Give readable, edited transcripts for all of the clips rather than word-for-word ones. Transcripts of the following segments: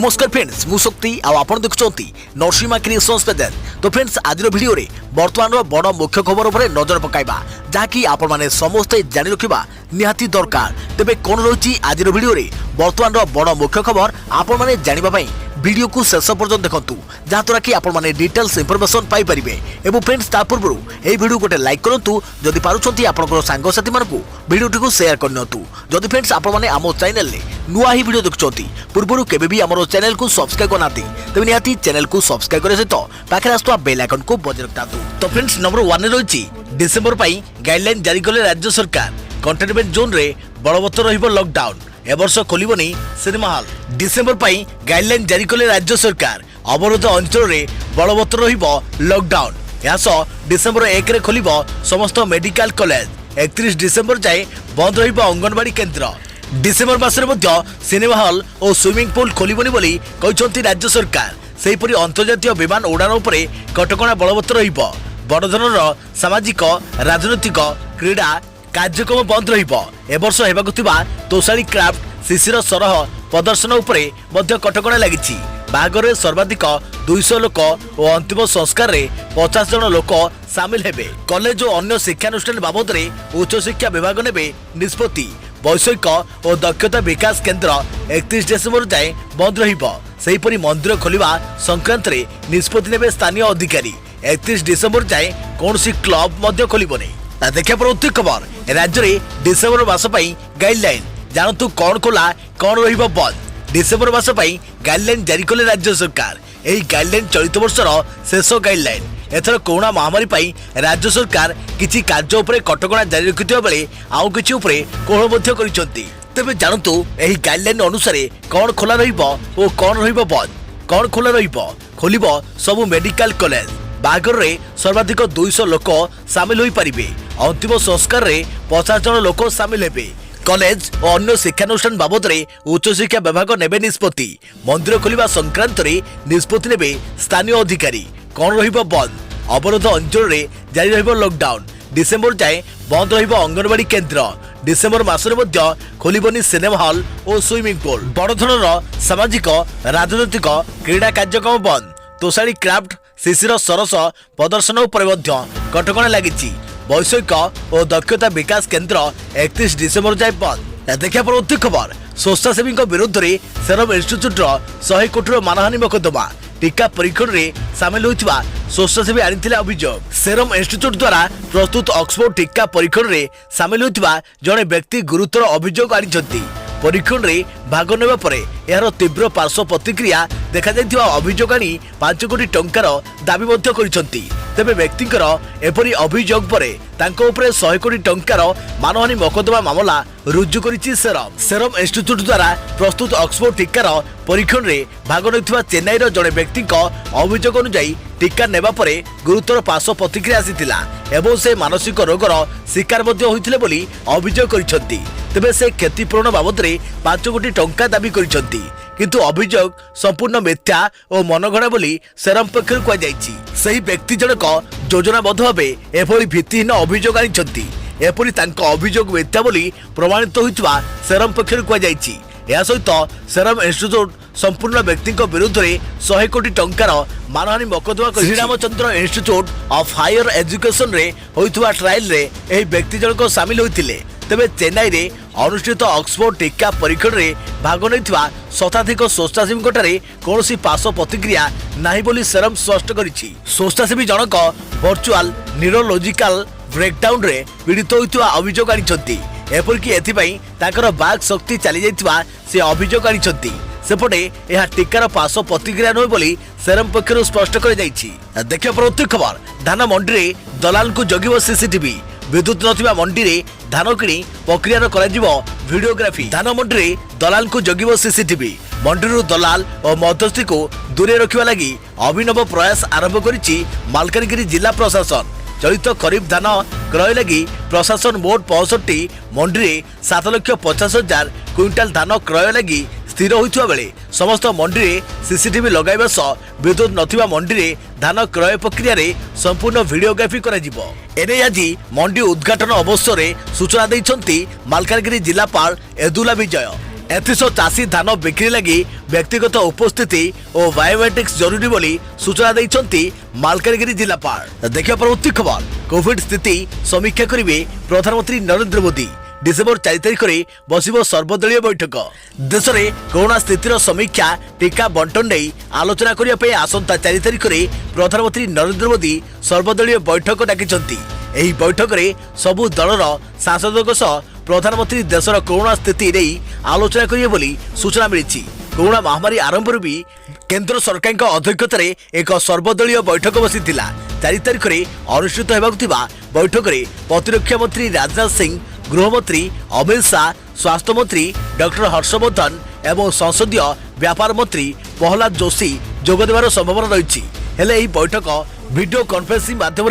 नमस्कार फ्रेंड्स मु शक्ति आपण देखुंती नरसिंहा क्रिएशंस पेज। तो फ्रेंड्स आज वीडियो रे वर्तमान बड़ मुख्य खबर उपर नजर पकाइबा जहाँकि आपण माने समस्ते जानि रखिबा निहाती दरकार। तेबे कोन रही आज वीडियो रे वर्तमान बड़ मुख्य खबर आपण माने जानिबा पई वीडियो को शेष पर्यंत देखंतु जहाँद्वारा कि आपण माने डिटेल्स इंफॉर्मेशन पाई परिबे। एवं फ्रेंड्स ता पूर्व ए वीडियो गोटे लाइक करंतु जदि पारुछंती आपनकर सांग साथी मानकु वीडियो को शेयर करनियंतु। जदि फ्रेंड्स आपण माने आमो चैनल ले नुआ ही वीडियो देखुछंती पूर्वरु केबे भी हमरो चैनल को सब्सक्राइब करनाती तेबे निहाती चैनल को सब्सक्राइब करे सहित पाखे आस्तुवा बेल आइकन को बजाय रखतातु। तो फ्रेंड्स नंबर 1 रे रहिछि डिसेंबर पई गाइडलाइन जारी कले राज्य सरकार। कंटेनमेंट जोन रे बलवत्तर रहिबो लॉकडाउन। ए वर्ष खोलिबनी सिनेमा हॉल। डिसेंबर पई गाइडलाइन जारी कले राज्य सरकार। अवरोध अंचल रे बलवत्तर रहिबो लॉकडाउन। यास डिसेंबर 1 रे खोलिबो समस्त मेडिकल कॉलेज। 31 डिसेंबर जाए बंद रहिबो अंगनवाड़ी केंद्र। डिसेंबर मासरे मध्य सिनेमा हॉल और स्विमिंग पूल खोलिबनी बोली कहिसंती राज्य सरकार। सेहिपरि अंतर्जातीय विमान उड़ान उपरे कटकणा बलवत्तर रहिबो। बड़ धरनर सामाजिक राजनैतिक क्रीड़ा कार्यक्रम बंद रहिबो। ए वर्ष हेबाकु थिबा तोसाली क्राफ्ट शिशिर सरह प्रदर्शन उपरे मध्य कटकणा लागिछि। बाहागर रे सर्वाधिक 200 लोक और अंतिम संस्कार रे 50 जन लोक शामिल हेबे। कॉलेज और अन्य शिक्षानुष्ठान बाबद रे उच्च शिक्षा विभाग नेबे निष्पत्ति। वैषयिक और दक्षता विकास केंद्र 31 डिसेंबर जाए बंद रहिबो। सेहिपरि मंदिर खोलिबा संक्रांत रे निष्पत्ति नेबे स्थानीय अधिकारी। 31 डिसेंबर जाए कोनसी क्लब मध्य खोलिबोनी। देखिए प्रति खबर राज्य रे डिसेंबर मास पई गाइडलाइन जानतु कौन खोला कौन रहिबो बंद। डिसेंबर मास पई गाइडलाइन जारी कले राज्य सरकार। एही गाइडलाइन चलित वर्षर शेष गाइडलाइन। एथर कोरोना महामारी पई राज्य सरकार किछि कार्य उपरे कटकणा जारी रखिथिबा बेले आउ किछि उपरे कोहळ मध्य करिसंती। तबे जानतु एही गाइडलाइन अनुसार कौन खोला रहिबो ओ कौन रहिबो बंद। कौन खोला रहिबो खोलिबो सब मेडिकल कॉलेज। बाहागर रे सर्वाधिक 200 लोक शामिल होई परिबे। अंतिम संस्कार रे 50 जन लोक शामिल हेबे। कॉलेज और अन्य शिक्षानुष्ठान बाबद रे उच्च शिक्षा विभाग नेबे निष्पत्ति। मंदिर खोलिबा संक्रांत रे निष्पत्ति नेबे स्थानीय अधिकारी। कौन रहिबो बंद। अवरोध अंचल रे जारी रहिबो लॉकडाउन। डिसेंबर जाए बंद रहिबो अंगनवाड़ी केंद्र। डिसेंबर मासरे मध्य खोलिबनी सिनेमा हॉल और स्विमिंग पूल। बड़ धरनर सामाजिक राजनैतिक क्रीड़ा कार्यक्रम बंद। तोसाली क्राफ्ट शिशिर सरस प्रदर्शन उपर मध्य कटकणा लागिछि। वैषयिक और दक्षता विकास केंद्र 31 डिसेंबर जाए बंद। देखिए प्रति खबर स्वेच्छासेवी विरुद्ध रे सेरम इंस्टीट्यूट 100 कोटी मानहानि मोकदमा। टीका परीक्षण रे सामिल होइतिबा स्वेच्छासेवी आनिथिले अभियोग। सेरम इंस्टीट्यूट द्वारा प्रस्तुत ऑक्सफोर्ड टीका परीक्षण रे सामिल होइतिबा जणे व्यक्ति गुरुतर अभियोग आनिछंती। परीक्षण रे भाग नेबा परे यार तीव्र पार्श्व प्रतिक्रिया देखा जाइथिबा अभियोग आनी 5 कोटी टंकार दाबी मध्य करिसंती। तेबे व्यक्तिकर एपरी अभियोग परे तांको उपरे 100 कोटी टंकार मानहानि मोकदमा मामला रुजु करिछि सेरम। सेरम इंस्टीट्यूट द्वारा प्रस्तुत ऑक्सफोर्ड टीकार परीक्षण रे भाग नैथिबा चेन्नईर जणे व्यक्तिक अभियोग अनुसार टीका नेबा परे गुरुतर पार्श्व प्रतिक्रिया आसीथिला एवं से मानसिक रोगर शिकार मध्य होइथिले बोली अभियोग करिसंती। तेबे से क्षतिपूरण बाबद रे 5 कोटी टंका दाबी करिसंती किंतु अभियोग संपूर्ण मिथ्या और मनगणा बोली सेरम पक्षरु कह जायछि। सही व्यक्ति जनक योजनाबद्ध भावे एभली भित्तिहीन अभियोग आनिछंती। एपरि तांको अभियोग मिथ्या बोली प्रमाणित होइतबा सेरम पक्षरु कह जायछि। या सहित सेरम इंस्टीट्यूट संपूर्ण व्यक्ति विरुद्ध रे 100 कोटी टंकार मानहानि मोकदमा कर Sriramachandra institute of higher education रे होइतबा ट्रायल रे एही व्यक्ति जनक शामिल होइतिले। तेबे चेन्नई रे अनुष्ठित ऑक्सफोर्ड टीका परीक्षण रे भाग नैथिबा शताधिक स्वेच्छासेवी कोटारे कोनोसी पार्श्व प्रतिक्रिया नाही बोली सेरम स्पष्ट करिछि। स्वेच्छासेवी जनक वर्चुअल न्यूरोलॉजिकल ब्रेकडाउन रे पीड़ित होइतबा अभियोग आनिछंती। एपरिक एथिपई ताकर बाग शक्ति चली जाइतबा से अभियोग आनिछंती। सेपटे यह टीकार पार्श्व प्रतिक्रिया नुहे बोली सेरम पक्षरु स्पष्ट कर जाइछि। देखिए प्रति खबर धान मंडी रे दलाल को जगिबो सीसीटीवी। विद्युत नथिबा मंडी रे धान किणी प्रक्रिया कराजिबो वीडियोग्राफी। धान मंडी रे दलाल को जगिबो सीसीटीवी। मंडी दलाल और मध्यस्थी को दूरे रखिबा लागि अभिनव प्रयास आरंभ करिछि मालकानगिरी जिला प्रशासन। चलित खरीफ धान क्रय लगी प्रशासन मोट 65 मंडी रे 7,50,000 क्विंटाल धान क्रय लगी स्थिर होइथुवा बेले समस्त मंडी रे सीसीटीवी लगाइबा सह विद्युत नथिबा मंडी रे धान क्रय प्रक्रिया रे संपूर्ण वीडियोग्राफी करा जिवो। एने आज मंडी उद्घाटन अवसर रे सूचना दैछंती मालकानगिरी जिलापाल एदुला विजय। एथिस चाषी धान बिक्री लगी व्यक्तिगत उपस्थिति और बायोमेट्रिक्स जरूरी बोली सूचना देइछंती मालकानगिरी जिलापाल। देखिए परवर्ती खबर, कोविड स्थिति समीक्षा करेंगे प्रधानमंत्री नरेंद्र मोदी। डिसेम्बर 4 तारिख में बसिब सर्वदलीय बैठक। देश में कोरोना स्थितिर समीक्षा टीका बंटन नहीं आलोचना करने आसंता 4 तारिख में प्रधानमंत्री नरेंद्र मोदी सर्वदलीय बैठक डाकिछंती। एही बैठक में सबु दलर सांसदों सह प्रधानमंत्री देशर कोरोना स्थिति नहीं आलोचना करेंगे बोली सूचना मिली। कोरोना महामारी आरंभ भी केंद्र सरकार अध्यक्षतार एक सर्वदलीय बैठक बसी 4 तारिख में अनुष्ठित होगा बैठक में प्रतिरक्षा मंत्री राजनाथ सिंह, गृहमंत्री अमित शाह, स्वास्थ्य मंत्री डॉक्टर हर्षवर्धन एवं संसदीय व्यापार मंत्री प्रहलाद जोशी जोगदेवार संभावना रही। हेले यह बैठक वीडियो कॉन्फ्रेंसिंग माध्यम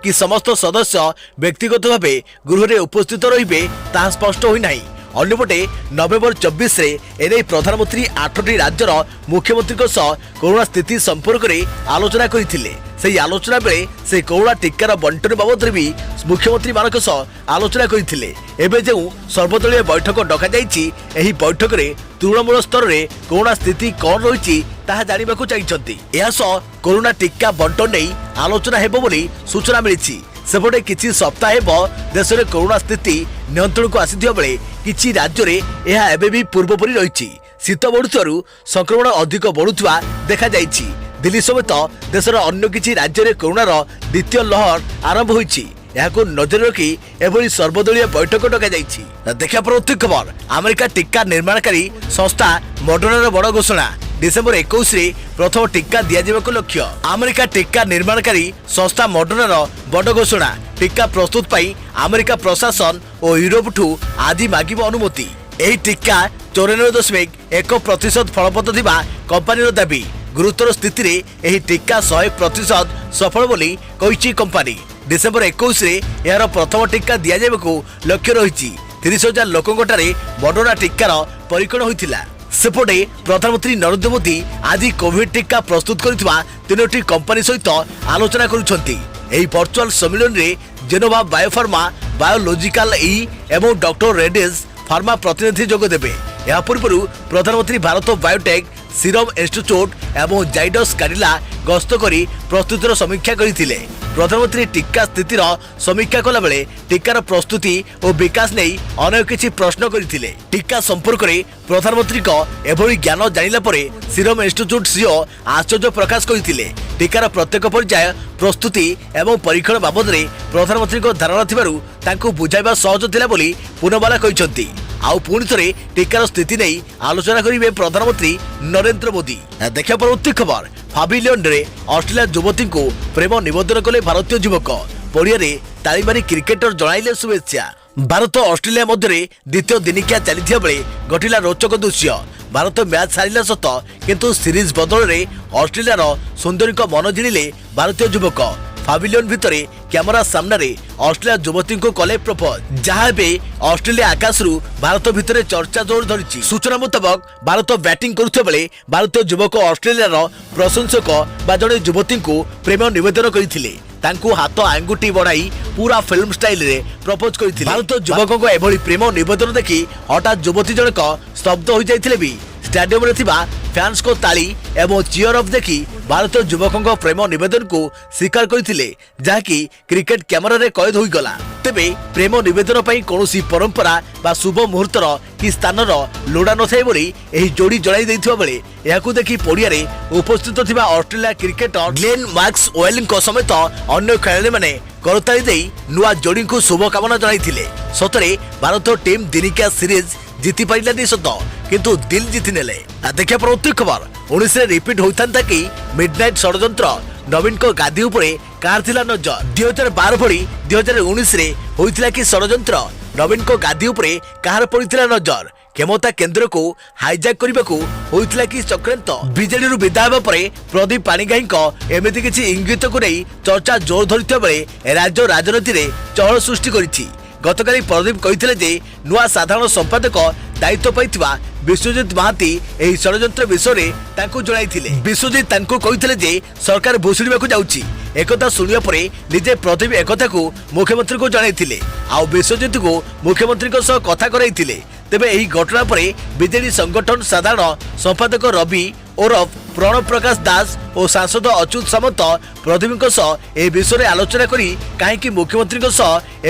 कि समस्त सदस्य व्यक्तिगत भाव गृह में उपस्थित रहिबे ताहा स्पष्ट होई नाही। अन्यपटे नवेम्बर 24 एने प्रधानमंत्री 8टी राज्यर मुख्यमंत्री सह कोरोना स्थिति संपर्क में आलोचना करथिले। से आलोचना बेले से कोरोना टीकार बंटन बाबद भी मुख्यमंत्री मानक सह आलोचना करथिले। एबे जो सर्वदलीय बैठक डका जाइछि, एही बैठक में तृणमूल स्तर में कोरोना स्थिति कौन रही ताहा जानिबाकु चाहिछंती। एहा सह कोरोना टीका बंटन नहीं आलोचना हेबो बोली सूचना मिली। सेपटे किछि सप्ताह हेबो देश में कोरोना स्थिति नियंत्रण को आसीथिबा बेले किछि राज्य में यह एबे भी पूर्वपरि रही। शीत बढ़ुथिबारु संक्रमण अधिक बढ़ुथिबा देखा जाइछि। दिल्ली समेत देशर अन्य किछि राज्य में कोरोनार द्वितीय लहर आरंभ होइछि। यहाको नजर रखी एभली सर्वदलीय बैठक डका जाइछि। देखा परवर्ती खबर, अमेरिका टीका निर्माणकारी संस्था मॉडर्नार बड़ घोषणा। डिसेम्बर 21 रे प्रथम टीका दियाजिबाको लक्ष्य। अमेरिका टीका निर्माणकारी संस्था मॉडर्नार बड़ घोषणा। टीका प्रस्तुत पाई अमेरिका प्रशासन और यूरोप ठू आज मागिब अनुमति। एही टीका 94.1% फलप्रद थिबा कंपनीर दाबी। गुरुतर स्थिति रे एही टीका 100% सफल बोली कहिछि कंपनी। डिसेम्बर 21 रे यार प्रथम टीका दियाजिबाको लक्ष्य रहिछि। 30,000 लोकंठारे मॉडर्ना टीकार परीक्षण होइतिला। सेपटे प्रधानमंत्री नरेंद्र मोदी आज कोविड टीका प्रस्तुत करथिबा 3टी कंपनी सहित आलोचना करुछंती। एही वर्चुअल सम्मेलन रे जेनोवा बायोफार्मा, बायोलॉजिकल एवं डॉक्टर रेड्डीज फार्मा प्रतिनिधि जोग देबे। या पूर्व प्रधानमंत्री भारत बायोटेक, सीरम इंस्टीट्यूट एवं जाइडस काडिला गस्त करी प्रस्तुतिर समीक्षा करथिले। प्रधानमंत्री टीका स्थितिर समीक्षा कला बेले टीकार प्रस्तुति और विकास नहीं अनेक किछि प्रश्न करथिले। टीका संपर्क में प्रधानमंत्री को एभली ज्ञान जानिला परे सीरम इंस्टीट्यूट सीओ आश्चर्य प्रकाश करथिले। टीकार प्रत्येक पर्याय प्रस्तुति एवं परीक्षण बाबद रे प्रधानमंत्री को धारणा थिबारु तांको बुझाइबा सहज थिला बोली पुनबाला कहिसंती। आउ पुणी थे टीकार स्थिति नहीं आलोचना करेंगे प्रधानमंत्री नरेंद्र मोदी। देखा परवर्ती खबर, पाविलियन रे ऑस्ट्रेलिया युवती को प्रेम निवेदन कले भारतीय युवक। पड़िया ताली मारी क्रिकेटर जणाइले शुभेच्छा। भारत ऑस्ट्रेलिया मध्य द्वितीय दिनिकिया चली बेले घटिला रोचक दृश्य। भारत मैच सारिला सत किंतु सीरीज बदल में ऑस्ट्रेलिया सुंदरी मन जिले भारतीय युवक। पाविलियन भितर कैमरा सामने ऑस्ट्रेलिया युवती को कले प्रपोज, जहाँ ऑस्ट्रेलिया आकाश भारत भितर चर्चा जोर धरी। सूचना मुताबक भारत बैटिंग करुଥିବା बेले भारतीय युवक ऑस्ट्रेलिया प्रशंसक बा जड़े युवती को प्रेम निवेदन करथिले। तांकु हाथ आंगुठी बढ़ाई पूरा फिल्म स्टाइल रे प्रपोज करथिले। भारतीय युवक एभली प्रेम निवेदन देखि हठात युवती जनक स्तब्ध हो जाइथिले भी स्टेडियम रे थिबा फैंस को ताली एवं चियर अफ देखि भारतीय युवकों प्रेम निवेदन को स्वीकार करथिले, जहाँकि क्रिकेट कैमरा रे कैद होई गला। तेबे प्रेम निवेदन पई कोनोसी परंपरा बा शुभ मुहूर्तर कि स्थानर लोड़ा न थाए बोली एही जोड़ी जणाई दैथिबा बेले याकू देखि पड़िया रे उपस्थित थिबा ऑस्ट्रेलिया क्रिकेटर ग्लेन मैक्सवेल को समेत अन्य खेलाड़ी माने करताली देई नुआ जोड़ी को शुभकामना जणाइथिले। सतरे भारत टीम दिनिकिया सीरीज जीति पारिलानी सत किंतु दिल जीति नेले। देखा परवर्ती खबर, 19 रे रिपीट होइथांता कि मिडनाइट षडयंत्र नवीन को गादी उपरे कार थिला नजर। 2012 भली 2019 रे होइथिला कि षडयंत्र नवीन को गादी उपरे कार पड़िथिला नजर। क्षमता केंद्र को हाईजैक करबाकू होइथिला कि चक्रांत। बीजेडी रु विदा हेबा परे प्रदीप पाणिग्राही को एमिति किछि इंगित को नै चर्चा जोर धरिथिबा बेले राज्य राजनीति रे चहल सृष्टि करिछि। गतकाली प्रदीप कहिथिले जे नुआ साधारण संपादक दायित्व पाइथिबा विश्वजित महाती एही षडयंत्र विषय रे तांको जणाइथिले। विश्वजित तांको कहिथिले जे सरकार भुसुड़िबाकू जाउछि। एकथा सुनिया परे निजे प्रदीप एकथा को मुख्यमंत्री को जणाइथिले। आ विश्वजित को मुख्यमंत्री को सह कथा कराइथिले। तेबे एही घटना परे बीजेडी संगठन साधारण संपादक रवि ओरफ प्रणव प्रकाश दास और सांसद अच्युत सामंत प्रदीप ए विषय आलोचना करी कहीं मुख्यमंत्री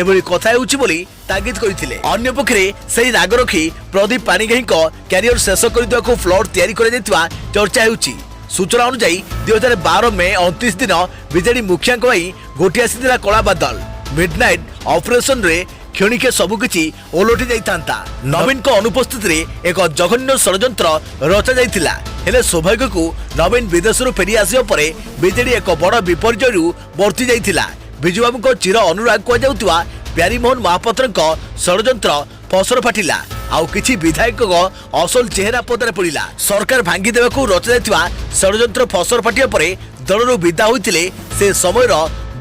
एभली कथा होउछि बोली तागिद करथिले। अन्य पक्षरे सेही राग रखी प्रदीप पाणिग्राही क्यारियर शेष कर फ्लोर तैयारी कर चर्चा होउछि। सूचना अनुसार 2012 मे 29 दिन बीजेडी मुखिया घोटी आसी कला बादल मिडनाइट ऑपरेशन रे क्षणिके सबुकिछि ओलटि जाइतांता। नवीन को अनुपस्थित रे एक जघन्य षड्यंत्र रचा जाइतिला। हेले सौभाग्य को नवीन विदेश फेरी आसिया परे बीजेडी एक बड़ विपर्यय बर्ती जाइतिला। बिजू बाबू चिर अनुराग कहुवा प्यारीमोहन महापात्र षड्यंत्र फसर फाटिला। आउ किछि विधायक असल चेहरा पदारे पड़िला। सरकार भांगी देवाकू रचा जाइतिबा षड्यंत्र फसर फाटिया परे दलरू विदा होइतिले से समयर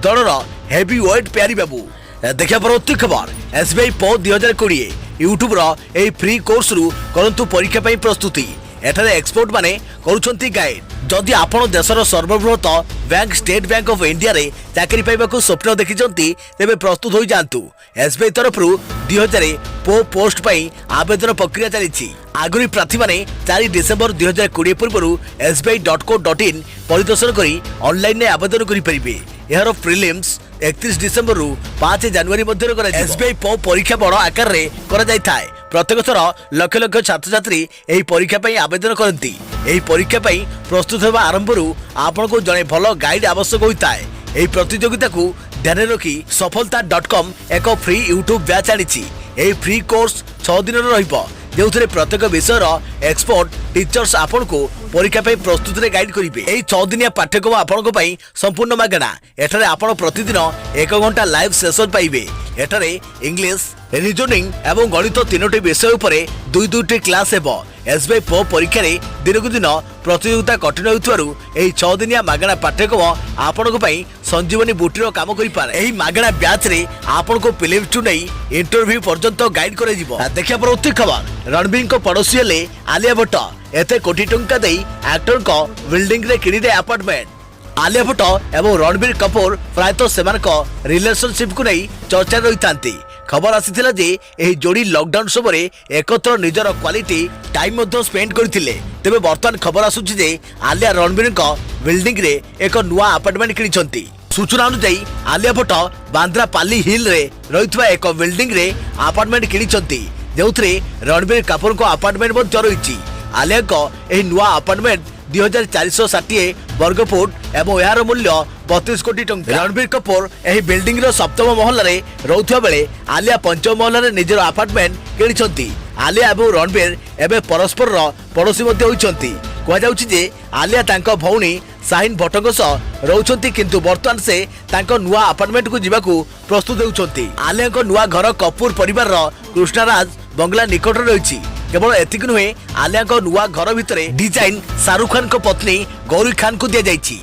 दलर हेवी वेट प्यारी बाबू। देखा परवर्ती खबर एसबीआई पो 2020 यूट्यूब रो फ्री कोर्स रु करंतु परीक्षा पई प्रस्तुति। एठारे एक्सपर्ट माने करूछंती गाइड। जदि आपण देशर सर्वबृहत bank state bank of India रे चाकरी पाइबाकू स्वप्न देखिचंती तेबे प्रस्तुत होई जांतु। एसबीआई तरफ रु 2000 पो पोस्ट पई आवेदन प्रक्रिया चलीछि। आगरी प्रार्थी माने 4 डिसेंबर 2020 पूर्व sbi.co.in परिदर्शन करी ऑनलाइन ने आवेदन करि परिबे। एहार प्रीलिम्स 31 डिसेंबर रु 5 जनवरी मध्य कर एसबीआई पो परीक्षा बड़ आकार रे करा जाय थाए। प्रत्येक थर लक्ष लक्ष छात्र छात्री एही परीक्षा पई आवेदन करंती। एही परीक्षा पई प्रस्तुत हेबा आरंभ रु आपन को जणे भलो गाइड आवश्यक होइताए। एही प्रतियोगिता को ध्यान रखी सफलता.com एक फ्री यूट्यूब बैच आनिछि। एही फ्री कोर्स 6 दिन रहिबो जो प्रत्येक विषय एक्सपर्ट टीचर्स आपन को परीक्षा पे प्रस्तुत रे गाइड करिवे। एही 6 दिनिया पाठ्यक्रम आपन को पई संपूर्ण मागणा। एठारे आपन प्रतिदिन 1 घंटा लाइव सेशन पाइबे। एठारे इंग्लिश रीजनिंग एवं गणित 3टी विषय उपरे 2-2टी क्लास हेबो। एसबीआई पो परीक्षा रे दिनकु दिन प्रतियोगिता कठिन होउथवारु एही 6 दिनिया मागणा पाठ्यक्रम आपन को पई संजीवनी बुटीर काम करि पारे। एही मागणा बैच रे आपन को प्रीलिम्स टू नै इंटरव्यू पर्यंत गाइड करे जिवो। देखिया परवर्ती खबर रणबीर को पड़ोसी हेले आलिया भट्ट एते कोटी टंका दे एक्टर को बिल्डिंग रे किनिदे अपार्टमेंट। आलिया भट्ट एवं रणबीर कपूर प्रायतः सेमानक रिलेशनशिप को नहीं चर्चा रही थांती। खबर आसीथिला जे एही जोड़ी लॉकडाउन समय एकत्र निजर क्वालिटी टाइम मध्य स्पेंड करथिले। तेबे वर्तमान खबर आसुछि जे आलिया रणबीर को बिल्डिंग रे एक नुआ अपार्टमेंट किनिछंती। सूचना अनुसार आलिया भट्ट बांद्रा पाली हिल रे रहितबा एक बिल्डिंग रे अपार्टमेंट किनिछंती जेउथरे रणबीर कपूर को अपार्टमेंट मध्य रहिछि। आलिया को एही नुआ अपार्टमेंट 2460 वर्ग फुट एवं यार मूल्य 32 कोटी टंका। रणबीर कपूर एही बिल्डिंग रो 7म महला रे रहउथबा बेले आलिया 5म महला रे निजर अपार्टमेंट किनिछंती। आलिया एवं रणबीर एबे परस्पर रो पड़ोसी मध्ये होइछंती। कह जाउछि जे आलिया तांको भौणी साहिन भट्टक सह रहउछंती किंतु वर्तमान से तांको नुआ अपार्टमेंट को जिबाकू प्रस्तुत होउछंती। आलिया को नुआ घर कपूर परिवार रो कृष्णराज बंगला निकट रहिछि। केवल एतिक नुहे आलिया को नुआ घर भितरे डिजाइन शाहरुख खान को पत्नी गौरी खान को दिया जाइछि।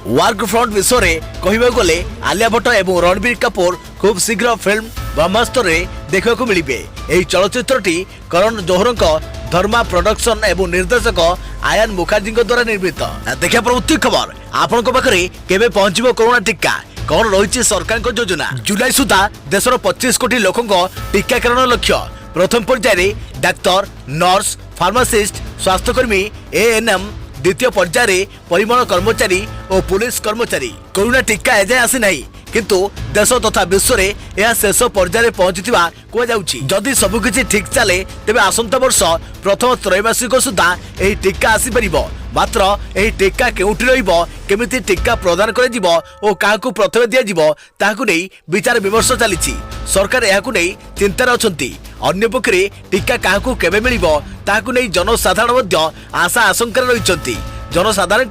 वर्क फ्रंट विषय रे कहिबा गले आलिया भट्ट एवं रणबीर कपूर खूब शीघ्र फिल्म ब्रह्मास्त्र रे देखा को मिलिबे। एही चलचित्रटी करण जोहर को धर्मा प्रोडक्शन एवं निर्देशक आयन मुखर्जी द्वारा निर्मित। देखा परवर्ती खबर आपन को पाखरे केबे पहुंचबो कोरोना टीका कौन रही सरकार को योजना। जुलाई सुधा देशर 25 कोटी लोकों टीकाकरण लक्ष्य। प्रथम पर्याय डाक्तर नर्स फार्मासिस्ट स्वास्थ्यकर्मी एएनएम द्वितीय पर्याय परिमल कर्मचारी और पुलिस कर्मचारी। कोरोना टीका एजाए आसी नहीं किंतु देश तथा विश्व रे यह शेष पर्याय पहुंचीथिबा को जाउछि। जदि सबकिछि ठीक चले तेबे आसंता वर्ष प्रथम त्रैमासिक सुधा एही टीका आसी परिबो। मात्र एही टीका केउठी रहिबो केमिति टीका प्रदान करे जिवो ओ काहाकू प्रथमे दिया जिवो ताहाकू नै विचार विमर्श चलिछि। सरकार एहाकू नै चिंतार अछंती। अन्य पक्षरे टीका काहाकू केबे मिलिबो ताहाकू नै जनसाधारण मध्य आशा आशंका रहिछंती। जनसाधारण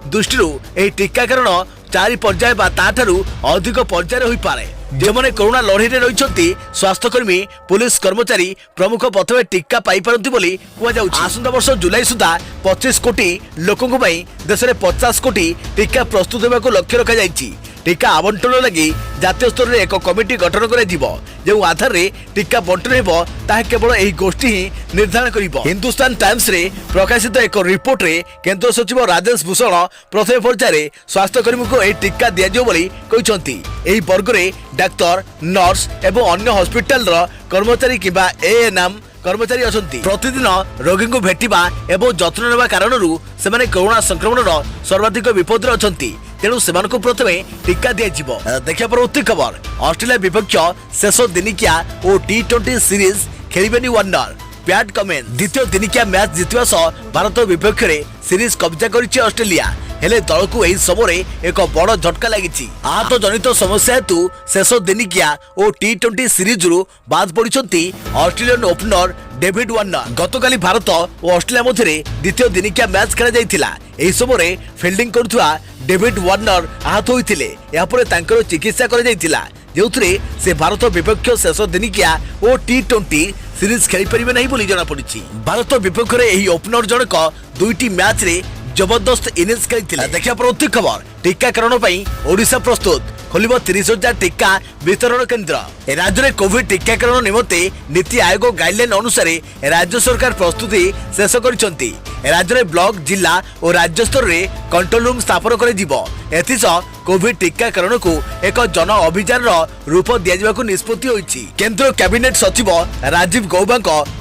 दृष्टि एही टीकाकरण 4 पर्याय बा ताठारु अधिक पर्याय होई पारे। जेमने कोरोना लड़ाई रे रहिछंती स्वास्थ्यकर्मी पुलिस कर्मचारी प्रमुख प्रथमे टीका पाई पारंती बोली कुआ जाउछि। आसंता वर्ष जुलाई सुधा 25 कोटी लोकंक पई देश रे 50 कोटी टीका प्रस्तुत हेबा को लक्ष्य रखा जाइछि। टीका आवंटन लगी जातीय स्तर में एक कमिटी गठन कर जो आधार रे टीका बंटन हेबो ताहा केवल एही गोष्ठी ही निर्धारण करिबो। हिंदुस्तान टाइम्स रे प्रकाशित एक रिपोर्ट रे केंद्र सचिव राजेश भूषण प्रथम पर्याय स्वास्थ्यकर्मी को एही टीका दिया जो बोली कहिसंती। वर्ग रे डाक्तर नर्स एवं अन्य हॉस्पिटल रो कर्मचारी किबा एएनएम कर्मचारी अछंती प्रतिदिन रोगी को भेटिबा एवं जत्न नेबा कारणरू सेमाने कोरोना संक्रमणर सर्वाधिक विपद रे अछंती तेणु सेमानकु प्रथमे टीका दियाजिबो। देखिया परवर्ती खबर ऑस्ट्रेलिया विपक्ष शेष दिनिकिया और T20 सीरीज खेलिबेनी वार्नर पैट कमेंस द्वितीय दिनिकिया मैच जितवा सह भारत विपक्ष रे सीरीज कब्जा करिछि ऑस्ट्रेलिया हेले दल को एही समय एक बड़ झटका लगी आहत जनित समस्या हेतु शेष दिनिकिया और T20 सीरीज रु बाद पड़ती ऑस्ट्रेलियन ओपनर डेविड वार्नर। गतकाली भारत और ऑस्ट्रेलिया मध्य द्वितीय दिनिकिया मैच खेला जाइतिला एही समय फील्डिंग करुवा डेविड वार्नर आहत होइतिले यापर तांकर चिकित्सा करा जाइतिला जोथरे से भारत विपक्ष शेष दिनिकिया और T20 सीरीज खेली परिबे नहीं बोली जଣା पड़िछि। भारत विपक्ष रे एही ओपनर जनक दुईटी मैच रे जबरदस्त इनिंग्स खेली। देखिया परवर्ती खबर टीकाकरण पई ओडिशा प्रस्तुत खोलिबो 30,000 टीका वितरण केंद्र। राज्य में कोविड टीकाकरण निमंते नीति आयोग गाइडलाइन अनुसार राज्य सरकार प्रस्तुति शेष करिसंती। राज्य में ब्लॉक जिला और राज्य स्तर में कंट्रोल रूम स्थापन कर कोविड टीकाकरण को एक जन अभियान रूप दिया निष्पत्ति होइछि। केंद्र कैबिनेट सचिव राजीव गौबा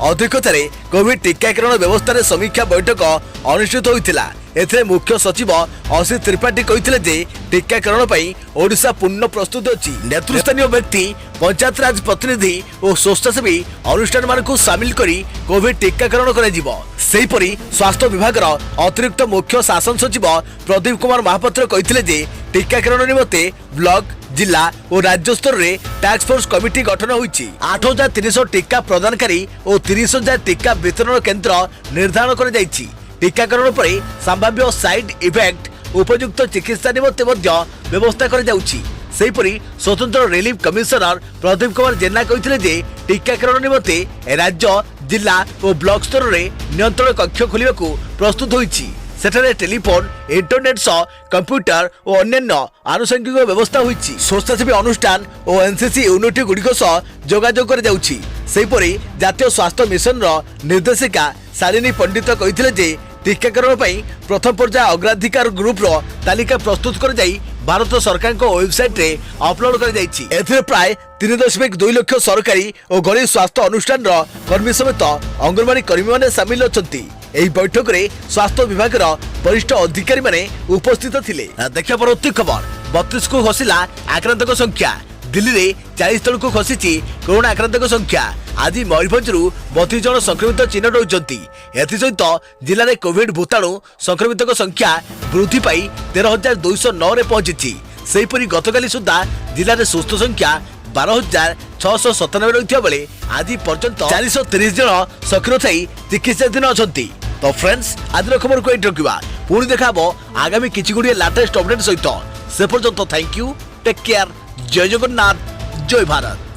अध्यक्षतार कोविड टीकाकरण व्यवस्था समीक्षा बैठक अनुष्ठित होइतिला। एथे मुख्य सचिव असित त्रिपाठी कहिथिले जे टीकाकरण पई ओडिशा पूर्ण प्रस्तुत अछि। नेतृस्थानीय व्यक्ति पंचायत राज प्रतिनिधि और स्वेच्छासेवी अनुष्ठान मानकु शामिल करी कोविड टीकाकरण करा जिवो। सेहीपरि स्वास्थ्य विभाग अतिरिक्त मुख्य शासन सचिव प्रदीप कुमार महापात्र कहिथिले जे टीकाकरण निमंते ब्लॉक जिला और राज्य स्तर में टास्क फोर्स कमिटी गठन होइछि। 8,300 टीका प्रदानकारी और 30,000 टीका वितरण केंद्र निर्धारण कर जाइछि। टीकाकरण पर संभाव्य साइड इफेक्ट उपयुक्त चिकित्सा निमंते व्यवस्था कर जाउछि। सेहीपरि स्वतंत्र रिलीफ कमिशनर प्रदीप कुमार जेना कहिथिले जे टीकाकरण निमंते राज्य जिला और ब्लॉक स्तर में नियंत्रण कक्ष खोलिबाकू प्रस्तुत होइछि। सेठारे टेलीफोन इंटरनेट सह कंप्यूटर और अन्य आनुषंगिक व्यवस्था होइछि। स्वेच्छासेवी अनुष्ठान और एनसीसी यूनिट गुड़िक सह जोगाजोग कर जाउछि। सेहीपरि जातीय स्वास्थ्य मिशन निर्देशिका शालिनी पंडित कहिथिले जे टीकाकरण पई प्रथम पर्याय अग्राधिकार ग्रुप रो तालिका प्रस्तुत कर जाई भारत सरकार को वेबसाइट रे अपलोड कर जाइछि। एथिरे प्राय 3.2 लाख सरकारी और गरीब स्वास्थ्य अनुष्ठान रो कर्मी समेत अंगनवाड़ी कर्मी माने शामिल अछंती। एही बैठक रे स्वास्थ्य विभाग रो वरिष्ठ अधिकारी माने उपस्थित थिले। देखिया परवर्ती खबर 32 को खसिला आक्रांतक संख्या। दिल्ली रे 40 तल को खसिछि कोरोना आक्रांतक संख्या। आज मयूरभंज 32 जन संक्रमित चिन्ह होती। एसहित जिले में कोविड भूताणु संक्रमित संख्या वृद्धि पाई 13,209 रे पहुंची। सेहीपरि गतकाली सुधा जिले में सुस्थ संख्या 12,697 रही बेले आज पर्यंत 430 जन सक्रिय थी चिकित्साधीन अछंती। तो फ्रेंड्स आज खबर को एंटर रखा पुणी देखा आगामी किछि गुड़िए लेटेस्ट अपडेट सहित से पर्यंत थैंक यू टेक केयर जय जगन्नाथ जय भारत।